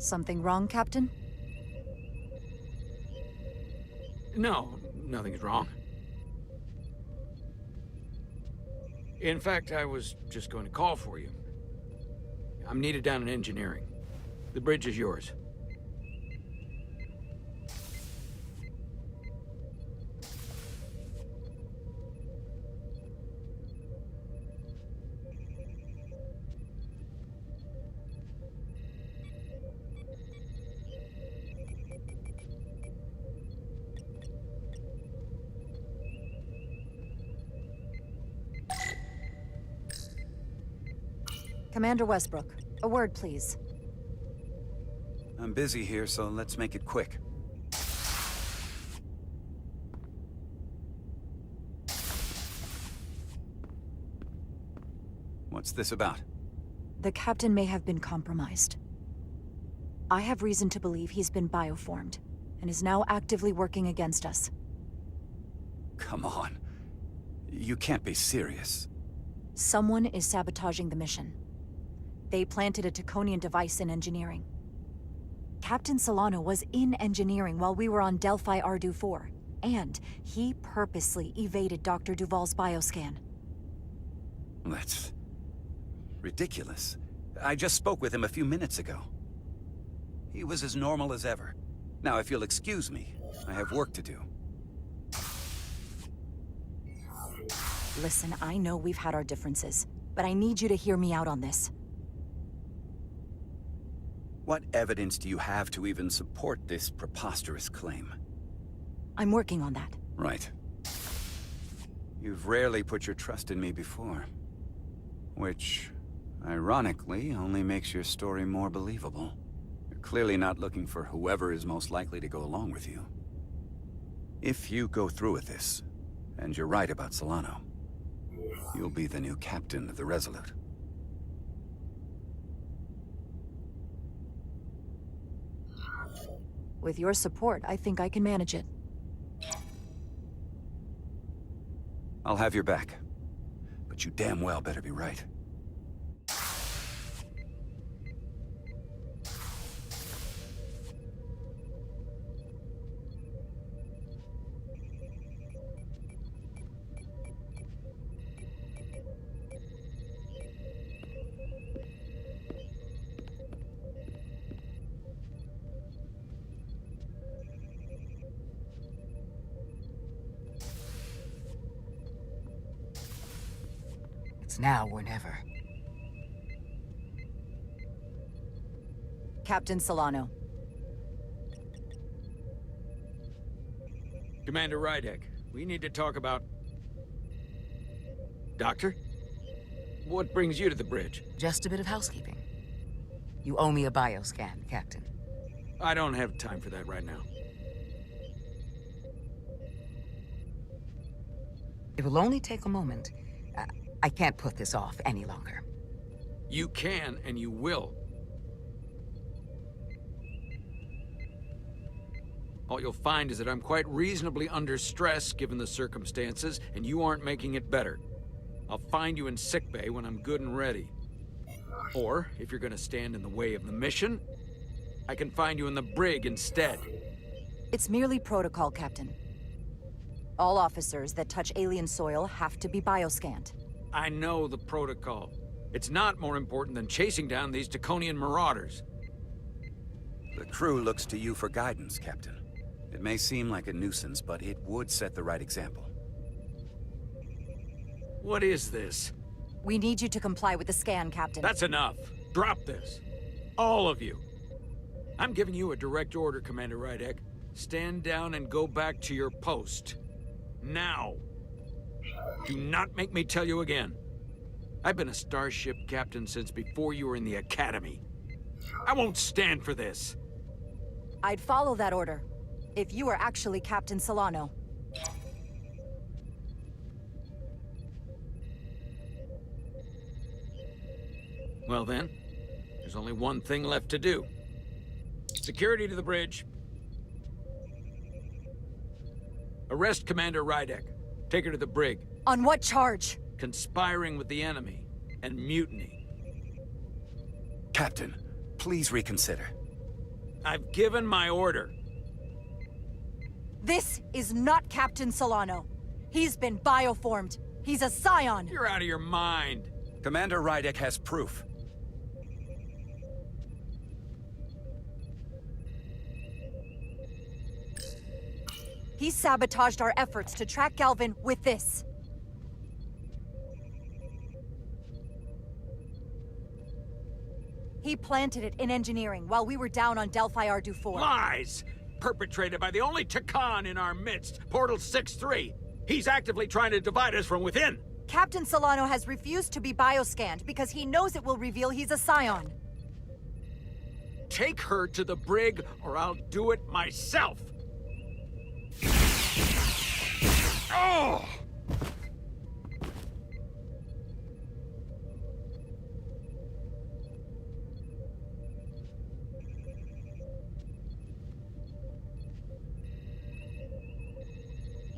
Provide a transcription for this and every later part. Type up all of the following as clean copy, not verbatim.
Something wrong, Captain? No, nothing's wrong. In fact, I was just going to call for you. I'm needed down in engineering. The bridge is yours. Commander Westbrook, a word, please. I'm busy here, so let's make it quick. What's this about? The captain may have been compromised. I have reason to believe he's been bioformed, and is now actively working against us. Come on. You can't be serious. Someone is sabotaging the mission. They planted a Taconian device in engineering. Captain Solano was in engineering while we were on Delphi Ardu 4, and he purposely evaded Dr. Duval's bioscan. That's ridiculous. I just spoke with him a few minutes ago. He was as normal as ever. Now, if you'll excuse me, I have work to do. Listen, I know we've had our differences, but I need you to hear me out on this. What evidence do you have to even support this preposterous claim? I'm working on that. Right. You've rarely put your trust in me before. Which, ironically, only makes your story more believable. You're clearly not looking for whoever is most likely to go along with you. If you go through with this, and you're right about Solano, you'll be the new captain of the Resolute. With your support, I think I can manage it. I'll have your back. But you damn well better be right. It's now or never. Captain Solano. Commander Rydek, we need to talk about... Doctor? What brings you to the bridge? Just a bit of housekeeping. You owe me a bioscan, Captain. I don't have time for that right now. It will only take a moment. I can't put this off any longer. You can, and you will. All you'll find is that I'm quite reasonably under stress given the circumstances, and you aren't making it better. I'll find you in sickbay when I'm good and ready. Or, if you're gonna stand in the way of the mission, I can find you in the brig instead. It's merely protocol, Captain. All officers that touch alien soil have to be bioscanned. I know the protocol. It's not more important than chasing down these Taconian marauders. The crew looks to you for guidance, Captain. It may seem like a nuisance, but it would set the right example. What is this? We need you to comply with the scan, Captain. That's enough. Drop this. All of you. I'm giving you a direct order, Commander Rydek. Stand down and go back to your post. Now. Do not make me tell you again. I've been a starship captain since before you were in the Academy. I won't stand for this. I'd follow that order, if you were actually Captain Solano. Well then, there's only one thing left to do. Security to the bridge. Arrest Commander Rydek. Take her to the brig. On what charge? Conspiring with the enemy and mutiny. Captain, please reconsider. I've given my order. This is not Captain Solano. He's been bioformed. He's a scion. You're out of your mind. Commander Rydek has proof. He sabotaged our efforts to track Galvin with this. He planted it in engineering while we were down on Delphi Ardu 4. Lies! Perpetrated by the only Takan in our midst, Portal 6-3. He's actively trying to divide us from within. Captain Solano has refused to be bioscanned because he knows it will reveal he's a scion. Take her to the brig, or I'll do it myself. Oh!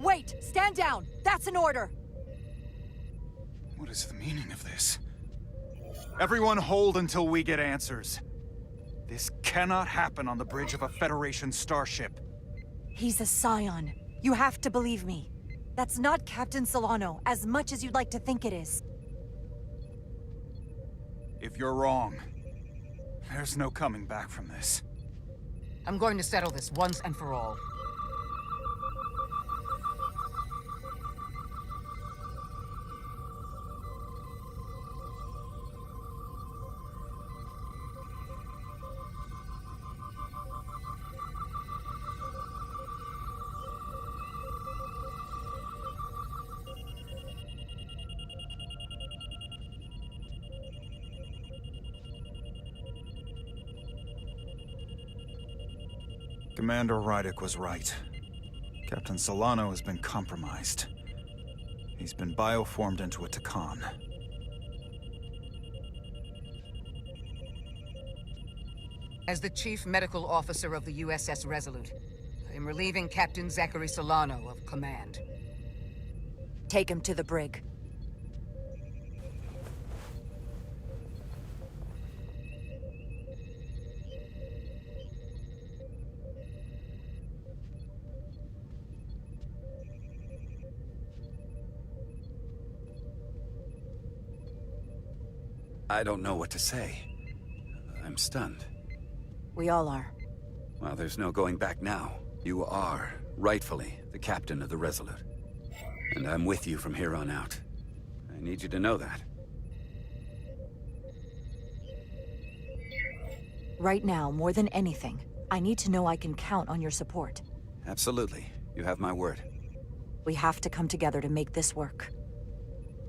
Wait! Stand down! That's an order! What is the meaning of this? Everyone hold until we get answers. This cannot happen on the bridge of a Federation starship. He's a scion. You have to believe me. That's not Captain Solano, as much as you'd like to think it is. If you're wrong, there's no coming back from this. I'm going to settle this once and for all. Commander Rydek was right. Captain Solano has been compromised. He's been bioformed into a Takan. As the Chief Medical Officer of the USS Resolute, I am relieving Captain Zachary Solano of command. Take him to the brig. I don't know what to say. I'm stunned. We all are. Well, there's no going back now. You are, rightfully, the captain of the Resolute. And I'm with you from here on out. I need you to know that. Right now, more than anything, I need to know I can count on your support. Absolutely. You have my word. We have to come together to make this work.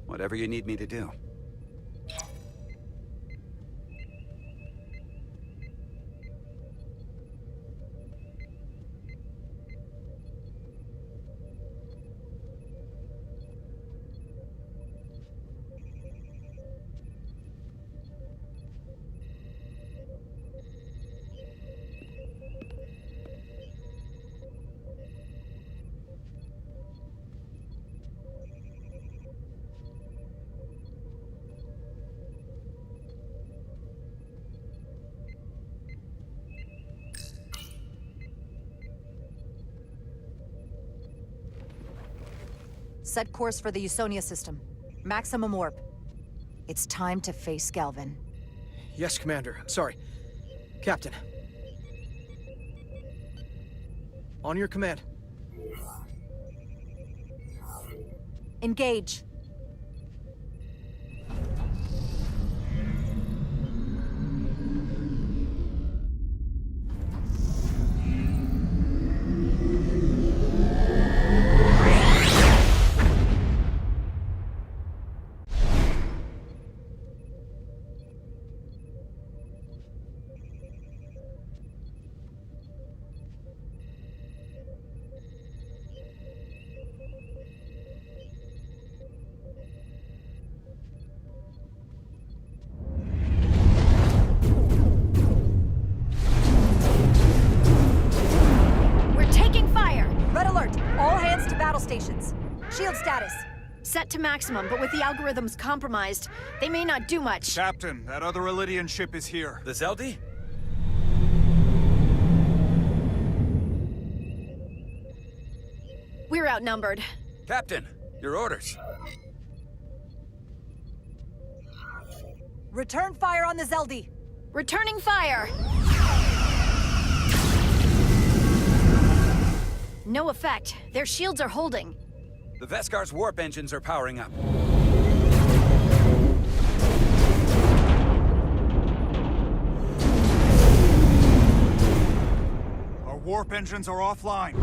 Whatever you need me to do. Set course for the Usonia system. Maximum warp. It's time to face Galvin. Yes, Commander. Sorry. Captain. On your command. Engage. Stations. Shield status. Set to maximum, but with the algorithms compromised, they may not do much. Captain, that other Elydian ship is here. The Zeldi? We're outnumbered. Captain, your orders. Return fire on the Zeldi! Returning fire! No effect. Their shields are holding. The Veskar's warp engines are powering up. Our warp engines are offline.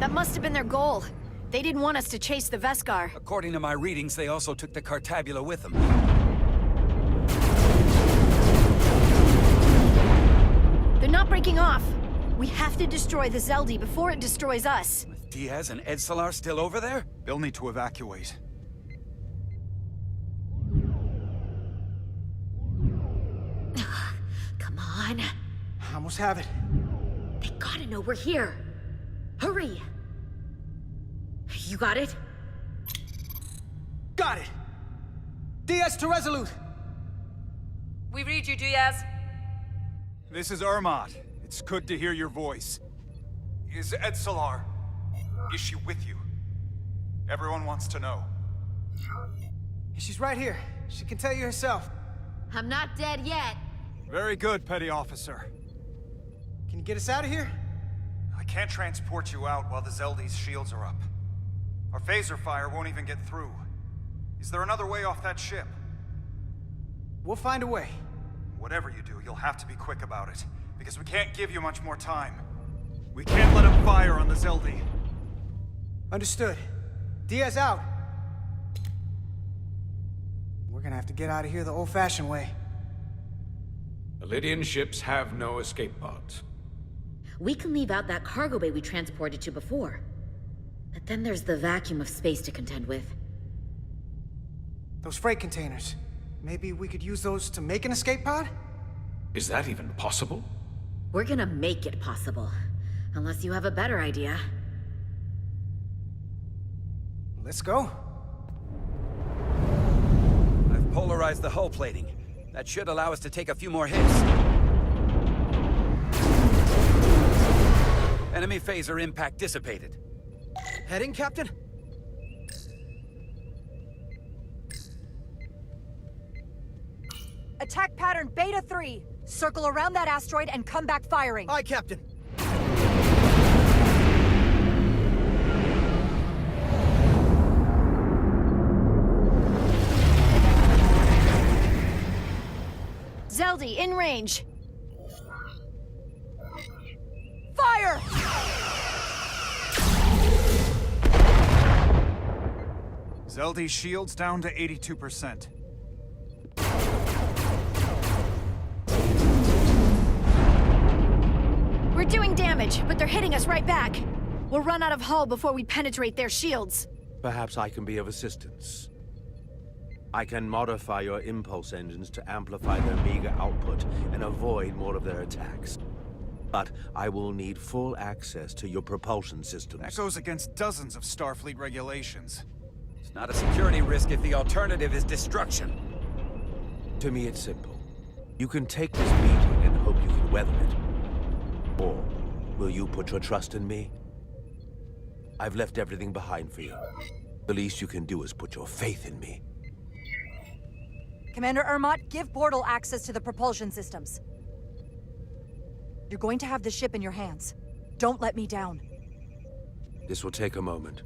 That must have been their goal. They didn't want us to chase the Veskar. According to my readings, they also took the Cartabula with them. They're not breaking off. We have to destroy the Zeldi before it destroys us. With Diaz and Edsalar still over there? They'll need to evacuate. Come on. Almost have it. They gotta know we're here. Hurry! You got it? Got it! Diaz to Resolute! We read you, Diaz. This is Ermot. It's good to hear your voice. Is Edsalar... is she with you? Everyone wants to know. She's right here. She can tell you herself. I'm not dead yet. Very good, Petty Officer. Can you get us out of here? I can't transport you out while the Zeldi's shields are up. Our phaser fire won't even get through. Is there another way off that ship? We'll find a way. Whatever you do, you'll have to be quick about it, because we can't give you much more time. We can't let them fire on the Zeldi. Understood. Diaz out. We're gonna have to get out of here the old-fashioned way. Lydian ships have no escape pods. We can leave out that cargo bay we transported to before. But then there's the vacuum of space to contend with. Those freight containers. Maybe we could use those to make an escape pod? Is that even possible? We're gonna make it possible. Unless you have a better idea. Let's go. I've polarized the hull plating. That should allow us to take a few more hits. Enemy phaser impact dissipated. Heading, Captain? Attack pattern Beta 3. Circle around that asteroid and come back firing. Aye, Captain. Zeldi, in range. Fire! Zeldi's shields down to 82%. We're doing damage, but they're hitting us right back. We'll run out of hull before we penetrate their shields. Perhaps I can be of assistance. I can modify your impulse engines to amplify their meager output and avoid more of their attacks. But I will need full access to your propulsion systems. That goes against dozens of Starfleet regulations. It's not a security risk if the alternative is destruction. To me, it's simple. You can take this beating and hope you can weather it. Or will you put your trust in me? I've left everything behind for you. The least you can do is put your faith in me. Commander Ermot, give Bortle access to the propulsion systems. You're going to have the ship in your hands. Don't let me down. This will take a moment.